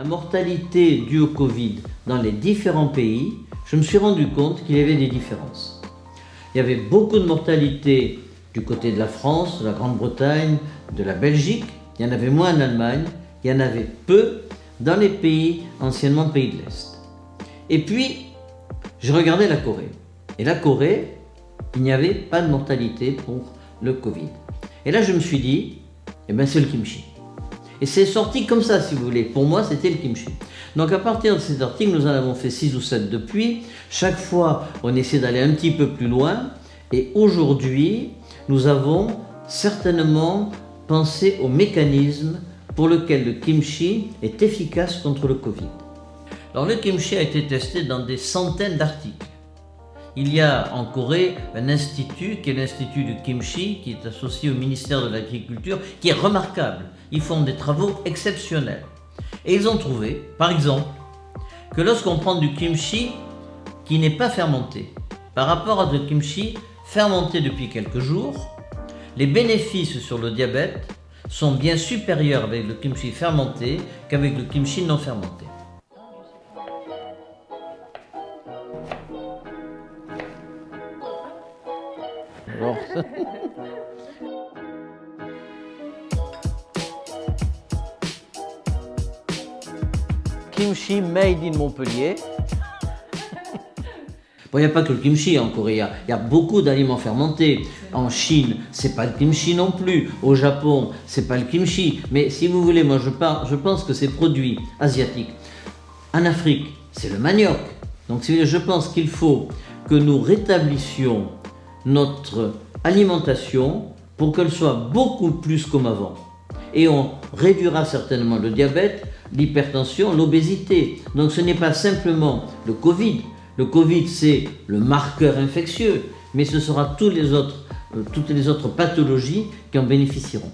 la mortalité due au Covid dans les différents pays, je me suis rendu compte qu'il y avait des différences. Il y avait beaucoup de mortalité du côté de la France, de la Grande-Bretagne, de la Belgique. Il y en avait moins en Allemagne. Il y en avait peu dans les pays anciennement pays de l'Est. Et puis, je regardais la Corée. Et la Corée, il n'y avait pas de mortalité pour le Covid. Et là, je me suis dit, eh ben, c'est le kimchi. Et c'est sorti comme ça, si vous voulez. Pour moi, c'était le kimchi. Donc à partir de cet article, nous en avons fait 6 ou 7 depuis. Chaque fois, on essaie d'aller un petit peu plus loin. Et aujourd'hui, nous avons certainement pensé au mécanisme pour lequel le kimchi est efficace contre le Covid. Alors le kimchi a été testé dans des centaines d'articles. Il y a en Corée un institut qui est l'Institut du Kimchi, qui est associé au ministère de l'Agriculture, qui est remarquable. Ils font des travaux exceptionnels. Et ils ont trouvé, par exemple, que lorsqu'on prend du kimchi qui n'est pas fermenté, par rapport à du kimchi fermenté depuis quelques jours, les bénéfices sur le diabète sont bien supérieurs avec le kimchi fermenté qu'avec le kimchi non fermenté. Alors, kimchi made in Montpellier. Bon, il n'y a pas que le kimchi en Corée, il y a beaucoup d'aliments fermentés. En Chine, c'est pas le kimchi non plus. Au Japon, c'est pas le kimchi. Mais si vous voulez, moi je pense que ces produits asiatiques, en Afrique, c'est le manioc. Donc si vous voulez, je pense qu'il faut que nous rétablissions notre alimentation pour qu'elle soit beaucoup plus comme avant. Et on réduira certainement le diabète, l'hypertension, l'obésité. Donc ce n'est pas simplement le Covid. Le Covid, c'est le marqueur infectieux, mais ce sera toutes les autres pathologies qui en bénéficieront.